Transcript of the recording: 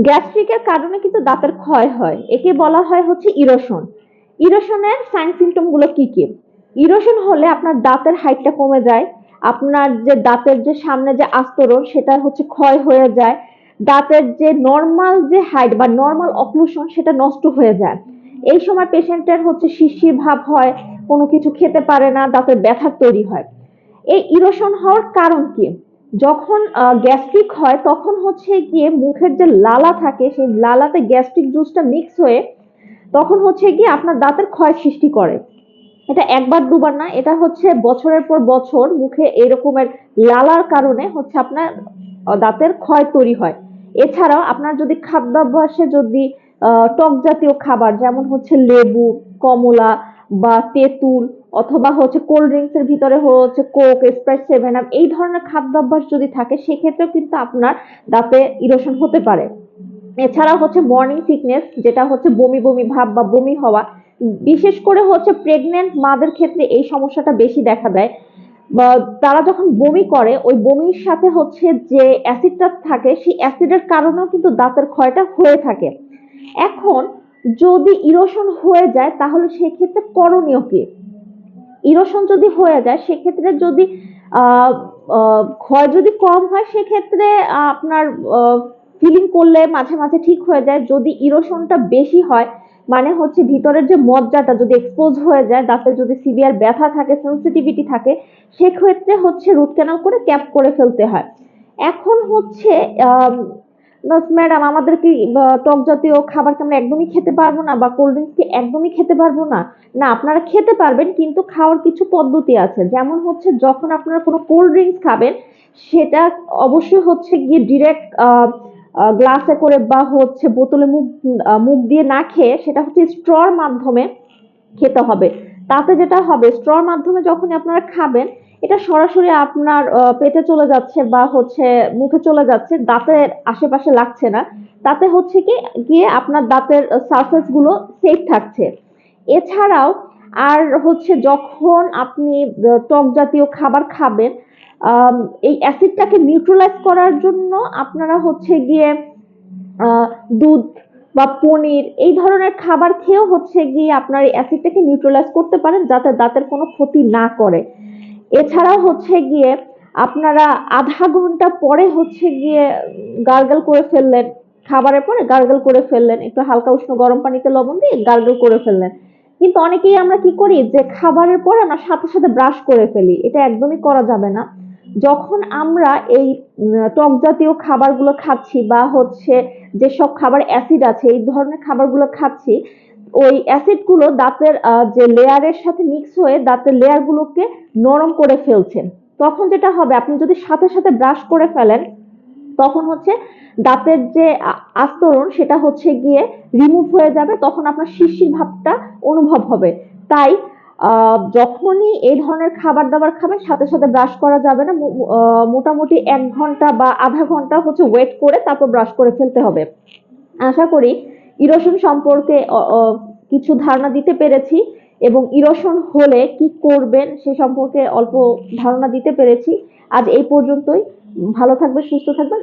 গ্যাস্ট্রিকের কারণে কিন্তু দাঁতের ক্ষয় হয়, একে বলা হয় হচ্ছে ইরোশন। ইরোশনের সাইন সিমটম গুলো কি কি? ইরোশন হলে আপনার দাঁতের হাইটটা কমে যায়, আপনার যে দাঁতের যে সামনে যে আস্তরণ সেটা হচ্ছে ক্ষয় হয়ে যায়, দাঁতের যে নর্মাল যে হাইট বা নর্মাল অক্লুশন সেটা নষ্ট হয়ে যায়। এই সময় পেশেন্টের হচ্ছে শিরশির ভাব হয়, কোনো কিছু খেতে পারে না, দাঁতের ব্যথা তৈরি হয়। এই ইরোশন হওয়ার কারণ কি? যখন গ্যাস্ট্রিক হয় তখন হচ্ছে গিয়ে মুখের যে লালা থাকে সেই লালাতে গ্যাস্ট্রিক জুসটা মিক্স হয়ে তখন হচ্ছে গিয়ে আপনার দাঁতের ক্ষয় সৃষ্টি করে। এটা একবার দুবার না, এটা হচ্ছে বছরের পর বছর মুখে এরকমের লালার কারণে হচ্ছে আপনার দাঁতের ক্ষয় তৈরি হয়। এছাড়াও আপনার যদি খাদ্যাভ্যাসে যদি টক জাতীয় খাবার যেমন হচ্ছে লেবু, কমলা বা তেঁতুল অথবা হচ্ছে কোল্ড ড্রিঙ্কস এর ভিতরে হচ্ছে কোক, স্প্রাইট, সেভেন আপ এই ধরনের খাদ্যাভ্যাস যদি থাকে সেক্ষেত্রেও কিন্তু আপনার দাঁতে ইরোশন হতে পারে। এছাড়া হচ্ছে মর্নিং সিকনেস, যেটা হচ্ছে বমি বমি ভাব বা বমি হওয়া, বিশেষ করে হচ্ছে প্রেগনেন্ট মাদের ক্ষেত্রে এই সমস্যাটা বেশি দেখা দেয়। বা তারা যখন বমি করে ওই বমির সাথে হচ্ছে যে অ্যাসিডটা থাকে সেই অ্যাসিডের কারণেও কিন্তু দাঁতের ক্ষয়টা হয়ে থাকে। এখন যদি ইরোশন হয়ে যায় তাহলে সেক্ষেত্রে করণীয় কি? ইরোশন যদি হয়ে যায় সেক্ষেত্রে যদি আহ ক্ষয় যদি কম হয় সেক্ষেত্রে আপনার ফিলিং করলে মাঝে মাঝে ঠিক হয়ে যায়। যদি ইরোশনটা বেশি হয় মানে হচ্ছে ভিতরের যে মজ্জাটা যদি এক্সপোজ হয়ে যায়, দাঁতে যদি সিভিয়ার ব্যথা থাকে, সেন্সিটিভিটি থাকে, সেক্ষেত্রে হচ্ছে রুট ক্যানাল করে ক্যাপ করে ফেলতে হয়। এখন হচ্ছে ম্যাডাম আমাদের কি টক জাতীয় খাবার কি আমরা একদমই খেতে পারবো না বা কোল্ড ড্রিঙ্কস কি একদমই খেতে পারবো না? না, আপনারা খেতে পারবেন কিন্তু খাওয়ার কিছু পদ্ধতি আছে। যেমন হচ্ছে যখন আপনারা কোনো কোল্ড ড্রিঙ্কস খাবেন সেটা অবশ্যই হচ্ছে গিয়ে ডিরেক্ট গ্লাসে করে বা হচ্ছে বোতলে মুখ দিয়ে না খেয়ে সেটা হচ্ছে স্ট্রর মাধ্যমে খেতে হবে। তাতে যেটা হবে স্ট্রর মাধ্যমে যখন আপনারা খাবেন এটা সরাসরি আপনার পেটে চলে যাচ্ছে বা হচ্ছে মুখে চলে যাচ্ছে, দাঁতের আশেপাশে লাগছে না। তাতে হচ্ছে কি গিয়ে আপনার দাঁতের সারফেস গুলো সেফ থাকছে। এছাড়াও আর হচ্ছে যখন আপনি টক জাতীয় খাবার খাবেন, আম, এই অ্যাসিডটাকে নিউট্রালাইজ করার জন্য আপনারা হচ্ছে গিয়ে আহ, দুধ বা পনির এই ধরনের খাবার খেয়েও হচ্ছে গিয়ে আপনার এই অ্যাসিডটাকে নিউট্রালাইজ করতে পারেন যাতে দাঁতের কোনো ক্ষতি না করে। এছাড়াও হচ্ছে গিয়ে আপনারা আধা ঘন্টা পরে হচ্ছে গিয়ে গার্গল করে ফেললেন, খাবারের পরে গার্গল করে ফেললেন, একটু হালকা উষ্ণ গরম পানিতে লবণ দিয়ে গার্গল করে ফেললেন। কিন্তু অনেকেই আমরা কি করি যে খাবারের পরে আমরা সাথে সাথে ব্রাশ করে ফেলি, এটা একদমই করা যাবে না। যখন আমরা এই টক জাতীয় খাবারগুলো খাচ্ছি বা হচ্ছে যেসব খাবার অ্যাসিড আছে এই ধরনের খাবারগুলো খাচ্ছি, ওই অ্যাসিড গুলো দাঁতের যে লেয়ারের সাথে মিক্স হয়ে দাঁতের লেয়ার গুলোকে নরম করে ফেলছে। তখন যেটা হবে আপনি যদি সাথে সাথে ব্রাশ করে ফেলেন তখন হচ্ছে দাঁতের যে আস্তরণ সেটা হচ্ছে গিয়ে রিমুভ হয়ে যাবে, তখন আপনার শিরশির ভাবটা অনুভব হবে। তাই যখনই এই ধরনের খাবার দাবার খাবেন সাথে সাথে ব্রাশ করা যাবে না, মোটামুটি 1 ঘন্টা বা আধা ঘন্টা হচ্ছে ওয়েট করে তারপর ব্রাশ করে ফেলতে হবে। আশা করি ইরোশন সম্পর্কে কিছু ধারণা দিতে পেরেছি এবং ইরোশন হলে কি করবেন সে সম্পর্কে অল্প ধারণা দিতে পেরেছি। আজ এই পর্যন্তই। ভালো থাকবেন, সুস্থ থাকবেন।